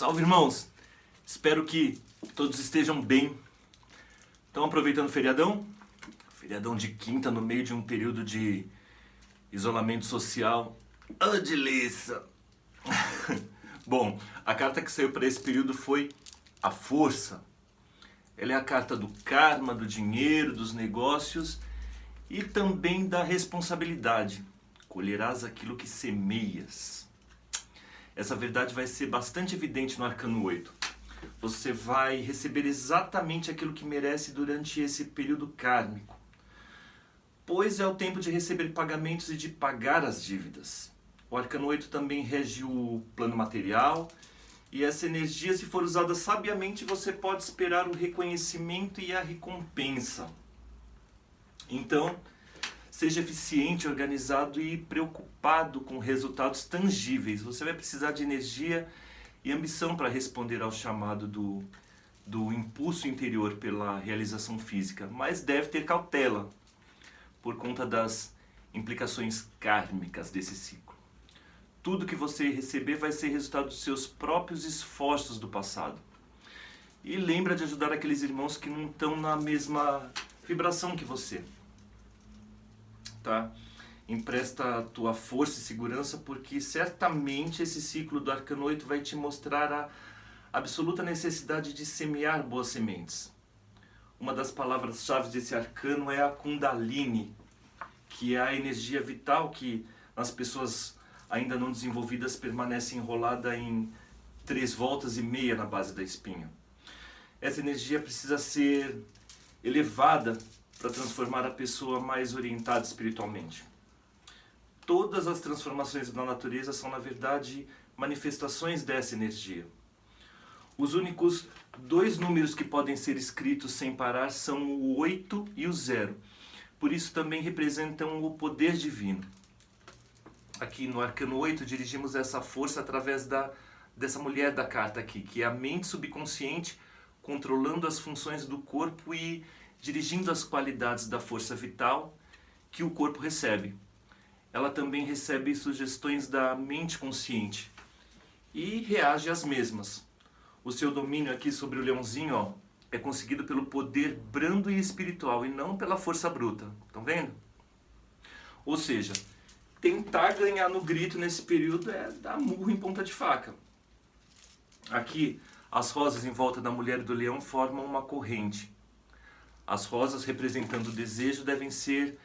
Salve, irmãos! Espero que todos estejam bem. Estão aproveitando o feriadão? Feriadão de quinta no meio de um período de isolamento social. Ô, delícia! Bom, a carta que saiu para esse período foi a Força. Ela é a carta do karma, do dinheiro, dos negócios e também da responsabilidade. Colherás aquilo que semeias. Essa verdade vai ser bastante evidente no Arcano 8. Você vai receber exatamente aquilo que merece durante esse período kármico. Pois é o tempo de receber pagamentos e de pagar as dívidas. O Arcano 8 também rege o plano material. E essa energia, se for usada sabiamente, você pode esperar o reconhecimento e a recompensa. Então, seja eficiente, organizado e preocupado com resultados tangíveis. Você vai precisar de energia e ambição para responder ao chamado do impulso interior pela realização física, mas deve ter cautela por conta das implicações kármicas desse ciclo. Tudo que você receber vai ser resultado dos seus próprios esforços do passado. E lembra de ajudar aqueles irmãos que não estão na mesma vibração que você. Tá? Empresta a tua força e segurança, porque certamente esse ciclo do Arcano 8 vai te mostrar a absoluta necessidade de semear boas sementes. Uma das palavras-chave desse arcano é a Kundalini, que é a energia vital que as pessoas ainda não desenvolvidas permanece enrolada em 3 voltas e meia na base da espinha. Essa energia precisa ser elevada para transformar a pessoa mais orientada espiritualmente. Todas as transformações da natureza são, na verdade, manifestações dessa energia. Os únicos 2 números que podem ser escritos sem parar são o 8 e o 0. Por isso também representam o poder divino. Aqui no Arcano 8 dirigimos essa força através dessa mulher da carta aqui, que é a mente subconsciente controlando as funções do corpo e dirigindo as qualidades da força vital que o corpo recebe. Ela também recebe sugestões da mente consciente e reage às mesmas. O seu domínio aqui sobre o leãozinho é conseguido pelo poder brando e espiritual e não pela força bruta. Estão vendo? Ou seja, tentar ganhar no grito nesse período é dar murro em ponta de faca. Aqui, as rosas em volta da mulher e do leão formam uma corrente. As rosas, representando o desejo, devem ser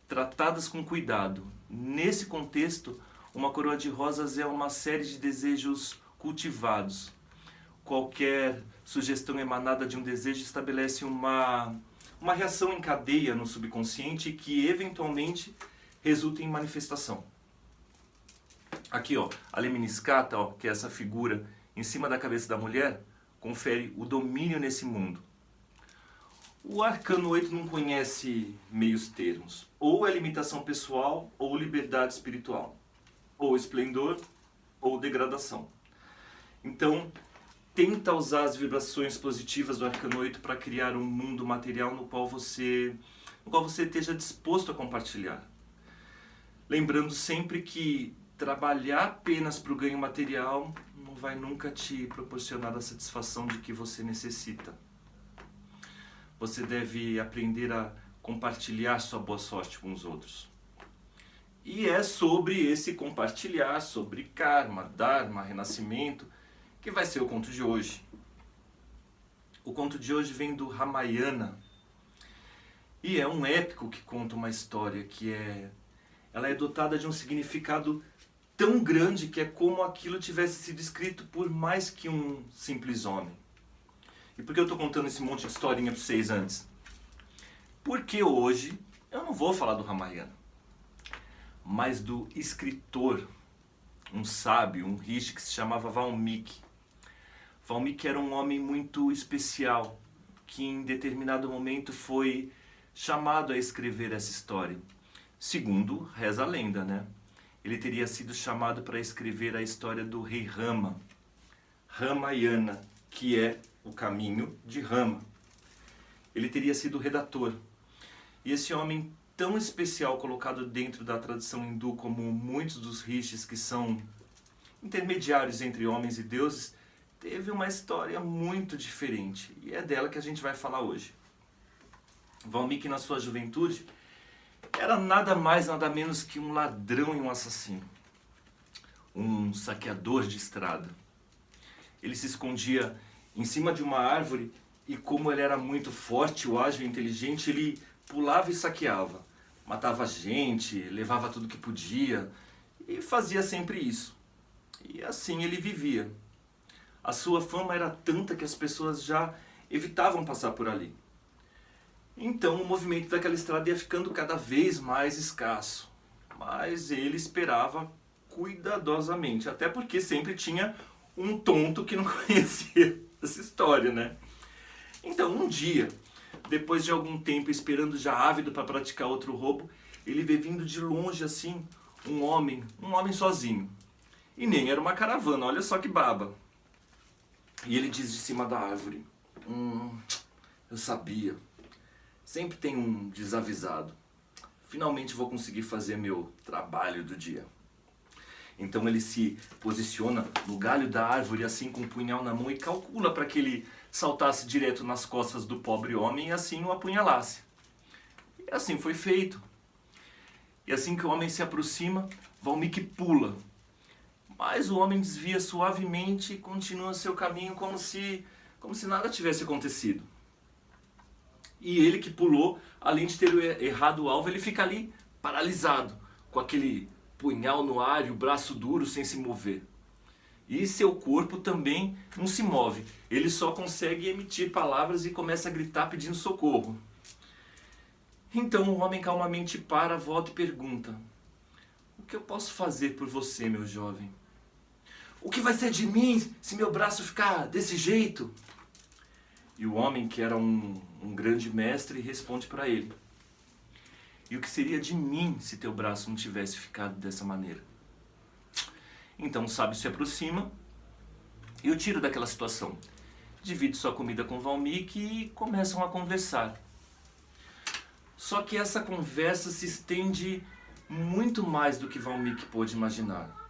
tratadas com cuidado. Nesse contexto, uma coroa de rosas é uma série de desejos cultivados. Qualquer sugestão emanada de um desejo estabelece uma reação em cadeia no subconsciente que, eventualmente, resulta em manifestação. Aqui, a Lemniscata, que é essa figura em cima da cabeça da mulher, confere o domínio nesse mundo. O Arcano 8 não conhece meios termos. Ou é limitação pessoal, ou liberdade espiritual. Ou esplendor, ou degradação. Então, tenta usar as vibrações positivas do Arcano 8 para criar um mundo material no qual você esteja disposto a compartilhar. Lembrando sempre que trabalhar apenas para o ganho material não vai nunca te proporcionar a satisfação de que você necessita. Você deve aprender a compartilhar sua boa sorte com os outros. E é sobre esse compartilhar, sobre karma, dharma, renascimento, que vai ser o conto de hoje. O conto de hoje vem do Ramayana. E é um épico que conta uma história ela é dotada de um significado tão grande que é como aquilo tivesse sido escrito por mais que um simples homem. E por que eu estou contando esse monte de historinha para vocês antes? Porque hoje eu não vou falar do Ramayana, mas do escritor, um sábio, um rishi que se chamava Valmiki. Valmiki era um homem muito especial, que em determinado momento foi chamado a escrever essa história. Segundo reza a lenda, né? Ele teria sido chamado para escrever a história do rei Rama, Ramayana, que é o caminho de Rama. Ele teria sido o redator. E esse homem tão especial, colocado dentro da tradição hindu como muitos dos rishis que são intermediários entre homens e deuses, teve uma história muito diferente e é dela que a gente vai falar hoje. Valmiki, na sua juventude, era nada mais, nada menos que um ladrão e um assassino. Um saqueador de estrada. Ele se escondia em cima de uma árvore e, como ele era muito forte, ágil e inteligente, ele pulava e saqueava. Matava gente, levava tudo que podia e fazia sempre isso. E assim ele vivia. A sua fama era tanta que as pessoas já evitavam passar por ali. Então o movimento daquela estrada ia ficando cada vez mais escasso. Mas ele esperava cuidadosamente, até porque sempre tinha um tonto que não conhecia essa história, né? Então um dia, depois de algum tempo esperando já ávido para praticar outro roubo, ele vê vindo de longe assim um homem sozinho. E nem era uma caravana, olha só que baba. E ele diz de cima da árvore: eu sabia. Sempre tem um desavisado. Finalmente vou conseguir fazer meu trabalho do dia. Então ele se posiciona no galho da árvore, assim com o punhal na mão, e calcula para que ele saltasse direto nas costas do pobre homem e assim o apunhalasse. E assim foi feito. E assim que o homem se aproxima, Valmiki pula. Mas o homem desvia suavemente e continua seu caminho como se nada tivesse acontecido. E ele que pulou, além de ter errado o alvo, ele fica ali paralisado, com aquele punhal no ar e o braço duro sem se mover. E seu corpo também não se move. Ele só consegue emitir palavras e começa a gritar pedindo socorro. Então o homem calmamente para, volta e pergunta: o que eu posso fazer por você, meu jovem? O que vai ser de mim se meu braço ficar desse jeito? E o homem, que era um grande mestre, responde para ele: e o que seria de mim se teu braço não tivesse ficado dessa maneira? Então o sábio se aproxima e o tira daquela situação. Divide sua comida com Valmiki e começam a conversar. Só que essa conversa se estende muito mais do que Valmiki pôde imaginar.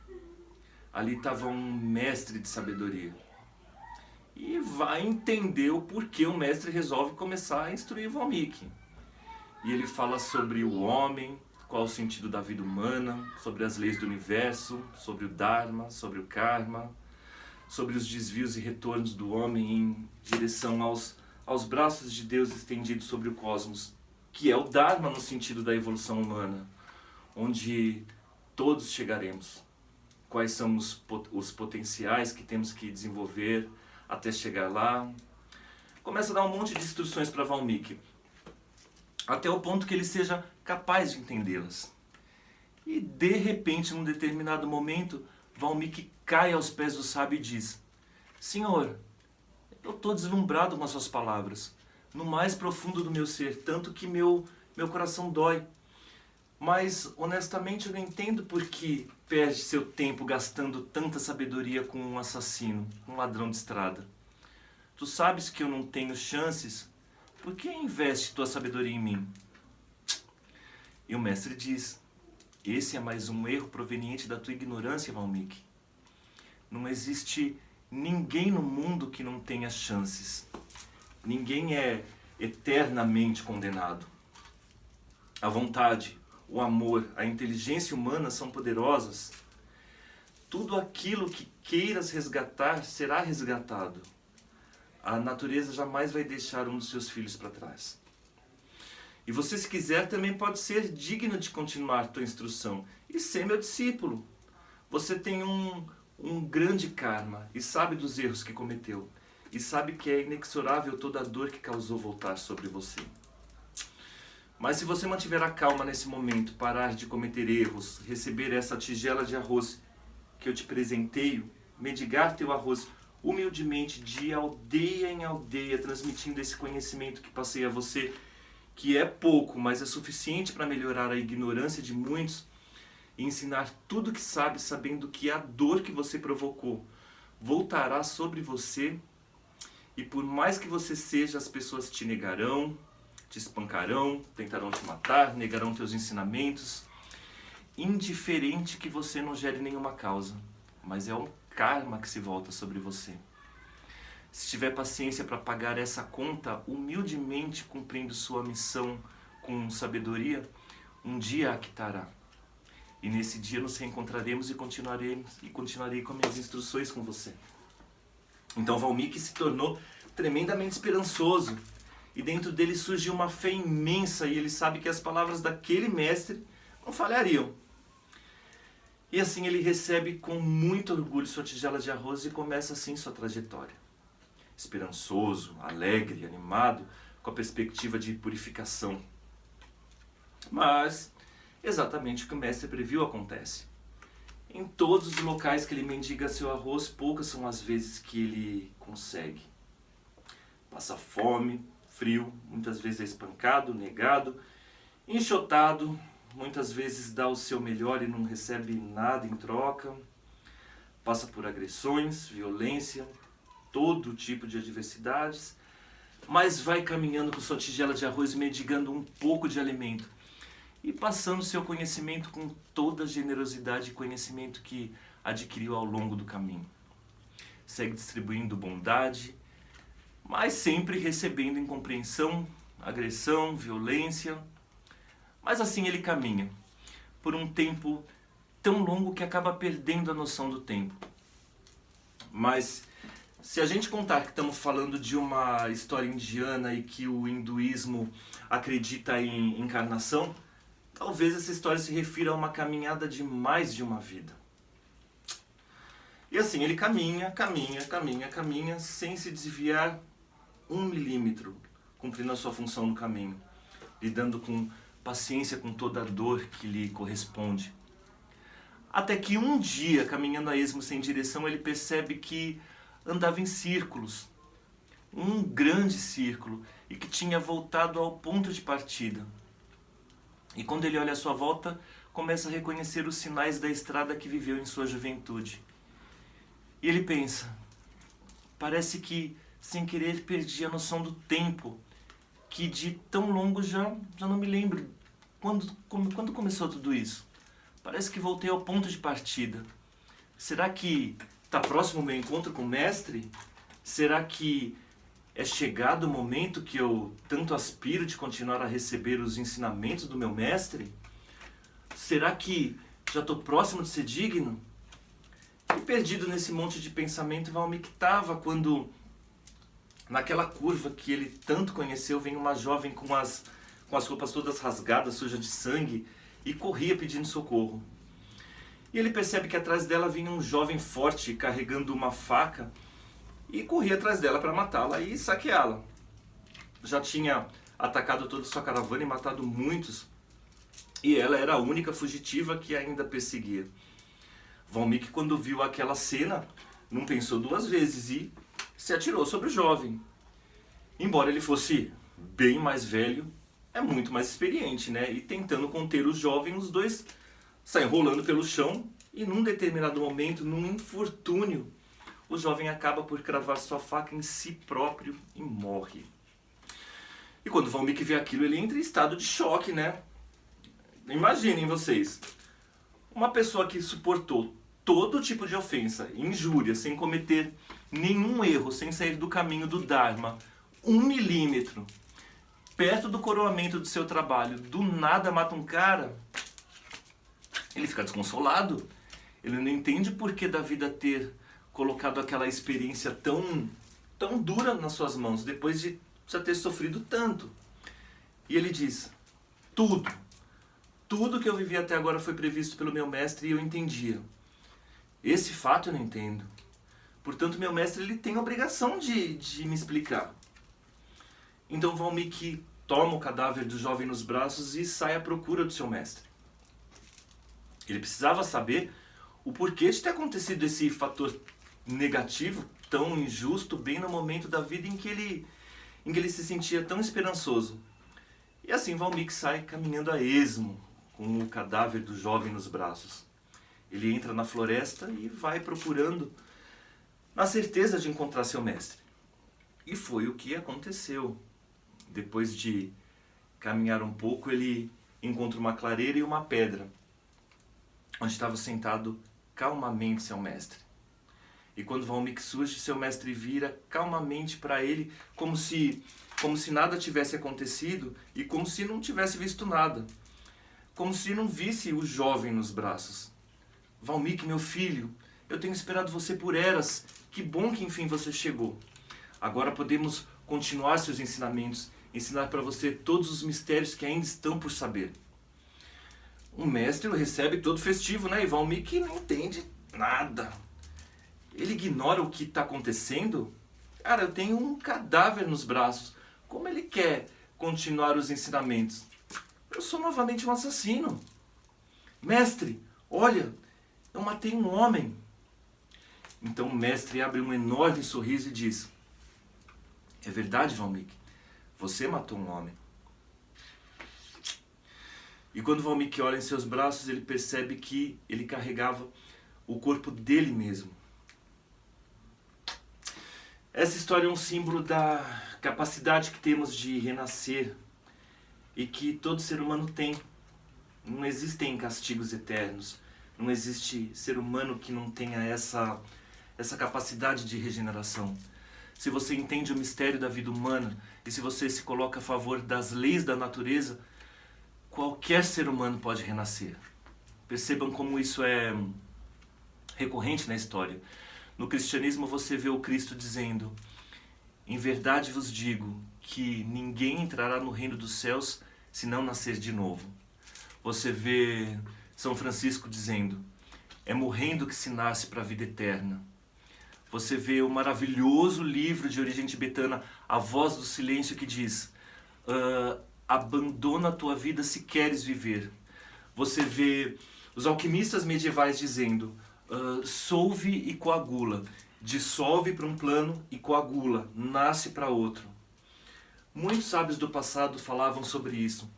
Ali estava um mestre de sabedoria. E vai entender o porquê o mestre resolve começar a instruir Valmiki. E ele fala sobre o homem, qual o sentido da vida humana, sobre as leis do universo, sobre o Dharma, sobre o Karma, sobre os desvios e retornos do homem em direção aos braços de Deus estendidos sobre o cosmos, que é o Dharma no sentido da evolução humana, onde todos chegaremos. Quais são os potenciais que temos que desenvolver até chegar lá. Começa a dar um monte de instruções para Valmiki, até o ponto que ele seja capaz de entendê-las. E de repente, num determinado momento, Valmiki cai aos pés do sábio e diz: Senhor, eu estou deslumbrado com as suas palavras, no mais profundo do meu ser, tanto que meu coração dói. Mas, honestamente, eu não entendo por que perde seu tempo gastando tanta sabedoria com um assassino, um ladrão de estrada. Tu sabes que eu não tenho chances, por que investe tua sabedoria em mim? E o mestre diz: esse é mais um erro proveniente da tua ignorância, Valmiki. Não existe ninguém no mundo que não tenha chances. Ninguém é eternamente condenado. A vontade, o amor, a inteligência humana são poderosas. Tudo aquilo que queiras resgatar será resgatado. A natureza jamais vai deixar um dos seus filhos para trás. E você, se quiser, também pode ser digno de continuar tua instrução e ser meu discípulo. Você tem um grande karma e sabe dos erros que cometeu. E sabe que é inexorável toda a dor que causou voltar sobre você. Mas se você mantiver a calma nesse momento, parar de cometer erros, receber essa tigela de arroz que eu te presenteio, mendigar teu arroz humildemente de aldeia em aldeia, transmitindo esse conhecimento que passei a você, que é pouco, mas é suficiente para melhorar a ignorância de muitos, e ensinar tudo que sabe, sabendo que a dor que você provocou voltará sobre você, e por mais que você seja, as pessoas te negarão, te espancarão, tentarão te matar, negarão teus ensinamentos, indiferente que você não gere nenhuma causa, mas é um karma que se volta sobre você. se tiver paciência para pagar essa conta, humildemente cumprindo sua missão com sabedoria, um dia a quitará. E nesse dia nos reencontraremos e continuarei com minhas instruções com você. Então Valmiki se tornou tremendamente esperançoso. E dentro dele surgiu uma fé imensa e ele sabe que as palavras daquele mestre não falhariam. E assim ele recebe com muito orgulho sua tigela de arroz e começa assim sua trajetória. Esperançoso, alegre, animado, com a perspectiva de purificação. Mas exatamente o que o mestre previu acontece. Em todos os locais que ele mendiga seu arroz, poucas são as vezes que ele consegue. Passa fome, frio, muitas vezes é espancado, negado, enxotado, muitas vezes dá o seu melhor e não recebe nada em troca. Passa por agressões, violência, todo tipo de adversidades, mas vai caminhando com sua tigela de arroz, mendigando um pouco de alimento e passando seu conhecimento com toda a generosidade e conhecimento que adquiriu ao longo do caminho. Segue distribuindo bondade, mas sempre recebendo incompreensão, agressão, violência. Mas assim ele caminha, por um tempo tão longo que acaba perdendo a noção do tempo. Mas se a gente contar que estamos falando de uma história indiana e que o hinduísmo acredita em encarnação, talvez essa história se refira a uma caminhada de mais de uma vida. E assim ele caminha, sem se desviar 1 milímetro, cumprindo a sua função no caminho, lidando com paciência com toda a dor que lhe corresponde. Até que um dia, caminhando a esmo sem direção, ele percebe que andava em círculos, um grande círculo, e que tinha voltado ao ponto de partida. E quando ele olha à sua volta, começa a reconhecer os sinais da estrada que viveu em sua juventude. E ele pensa, parece que sem querer perdi a noção do tempo, que de tão longo já não me lembro. Quando começou tudo isso? Parece que voltei ao ponto de partida. Será que está próximo o meu encontro com o mestre? Será que é chegado o momento que eu tanto aspiro de continuar a receber os ensinamentos do meu mestre? Será que já estou próximo de ser digno? E perdido nesse monte de pensamento, Valmiki estava quando, naquela curva que ele tanto conheceu, vem uma jovem com as roupas todas rasgadas, sujas de sangue, e corria pedindo socorro. E ele percebe que atrás dela vinha um jovem forte carregando uma faca e corria atrás dela para matá-la e saqueá-la. Já tinha atacado toda a sua caravana e matado muitos, e ela era a única fugitiva que ainda perseguia. Valmiki, quando viu aquela cena, não pensou duas vezes e se atirou sobre o jovem. Embora ele fosse bem mais velho, é muito mais experiente, né? E tentando conter o jovem, os dois saem rolando pelo chão e num determinado momento, num infortúnio, o jovem acaba por cravar sua faca em si próprio e morre. E quando Valmiki vê aquilo, ele entra em estado de choque, né? Imaginem vocês, uma pessoa que suportou todo tipo de ofensa, injúria, sem cometer nenhum erro, sem sair do caminho do Dharma, 1 milímetro, perto do coroamento do seu trabalho, do nada mata um cara, ele fica desconsolado. Ele não entende por que da vida ter colocado aquela experiência tão dura nas suas mãos, depois de já ter sofrido tanto. E ele diz, tudo que eu vivi até agora foi previsto pelo meu mestre e eu entendia. Esse fato eu não entendo. Portanto, meu mestre ele tem a obrigação de me explicar. Então Valmiki toma o cadáver do jovem nos braços e sai à procura do seu mestre. Ele precisava saber o porquê de ter acontecido esse fator negativo, tão injusto, bem no momento da vida em que ele se sentia tão esperançoso. E assim Valmiki sai caminhando a esmo, com o cadáver do jovem nos braços. Ele entra na floresta e vai procurando, na certeza de encontrar seu mestre. E foi o que aconteceu. Depois de caminhar um pouco, ele encontra uma clareira e uma pedra, onde estava sentado calmamente seu mestre. E quando Valmiki surge, seu mestre vira calmamente para ele, como se nada tivesse acontecido e como se não tivesse visto nada. Como se não visse o jovem nos braços. Valmiki, meu filho, eu tenho esperado você por eras. Que bom que enfim você chegou. Agora podemos continuar seus ensinamentos, ensinar para você todos os mistérios que ainda estão por saber. O mestre o recebe todo festivo, né? E Valmiki não entende nada. Ele ignora o que está acontecendo. Cara, eu tenho um cadáver nos braços. Como ele quer continuar os ensinamentos? Eu sou novamente um assassino. Mestre, olha, eu matei um homem. Então o mestre abre um enorme sorriso e diz: é verdade, Valmiki, você matou um homem. E quando Valmiki olha em seus braços, ele percebe que ele carregava o corpo dele mesmo. Essa história é um símbolo da capacidade que temos de renascer e que todo ser humano tem. Não existem castigos eternos. Não existe ser humano que não tenha essa capacidade de regeneração. Se você entende o mistério da vida humana e se você se coloca a favor das leis da natureza, qualquer ser humano pode renascer. Percebam como isso é recorrente na história. No cristianismo você vê o Cristo dizendo: em verdade vos digo que ninguém entrará no reino dos céus se não nascer de novo. Você vê São Francisco dizendo: é morrendo que se nasce para a vida eterna. Você vê o maravilhoso livro de origem tibetana, A Voz do Silêncio, que diz: abandona a tua vida se queres viver. Você vê os alquimistas medievais dizendo: solve e coagula, dissolve para um plano e coagula, nasce para outro. Muitos sábios do passado falavam sobre isso.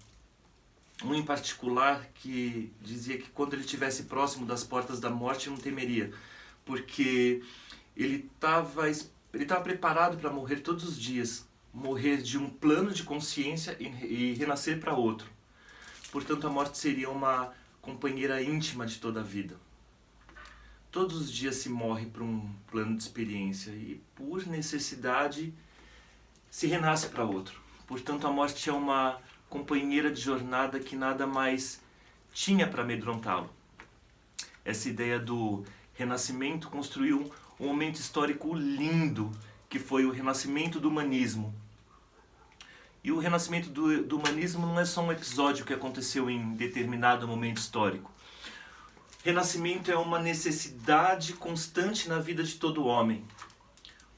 Um em particular que dizia que quando ele estivesse próximo das portas da morte não temeria, porque ele estava preparado para morrer todos os dias, morrer de um plano de consciência e renascer para outro. Portanto, a morte seria uma companheira íntima de toda a vida. Todos os dias se morre para um plano de experiência e, por necessidade, se renasce para outro. Portanto, a morte é uma companheira de jornada que nada mais tinha para amedrontá-lo. Essa ideia do renascimento construiu um momento histórico lindo, que foi o renascimento do humanismo. E o renascimento do humanismo não é só um episódio que aconteceu em determinado momento histórico. Renascimento é uma necessidade constante na vida de todo homem.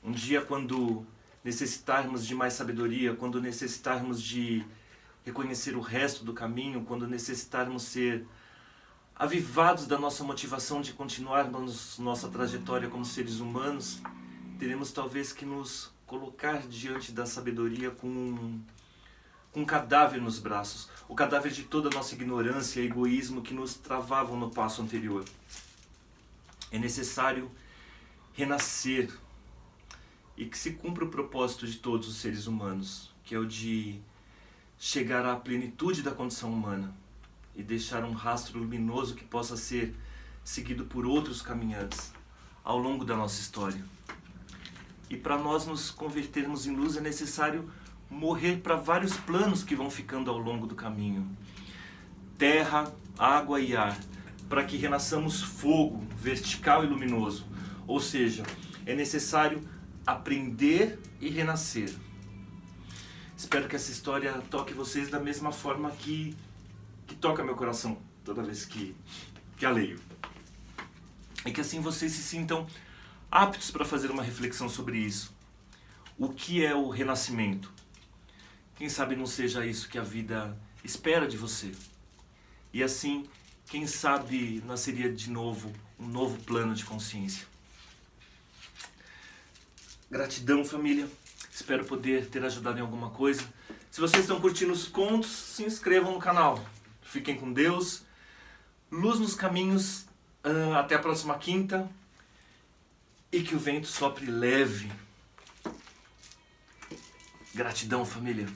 Um dia, quando necessitarmos de mais sabedoria, quando necessitarmos de reconhecer o resto do caminho, quando necessitarmos ser avivados da nossa motivação de continuarmos nossa trajetória como seres humanos, teremos talvez que nos colocar diante da sabedoria com um cadáver nos braços, o cadáver de toda a nossa ignorância e egoísmo que nos travavam no passo anterior. É necessário renascer e que se cumpra o propósito de todos os seres humanos, que é o de chegar à plenitude da condição humana e deixar um rastro luminoso que possa ser seguido por outros caminhantes ao longo da nossa história. E para nós nos convertermos em luz é necessário morrer para vários planos que vão ficando ao longo do caminho. Terra, água e ar, para que renasçamos fogo, vertical e luminoso. Ou seja, é necessário aprender e renascer. Espero que essa história toque vocês da mesma forma que toca meu coração toda vez que a leio. E que assim vocês se sintam aptos para fazer uma reflexão sobre isso. O que é o renascimento? Quem sabe não seja isso que a vida espera de você. E assim, quem sabe nasceria de novo um novo plano de consciência. Gratidão, família. Espero poder ter ajudado em alguma coisa. Se vocês estão curtindo os contos, se inscrevam no canal. Fiquem com Deus. Luz nos caminhos. Até a próxima quinta. E que o vento sopre leve. Gratidão, família.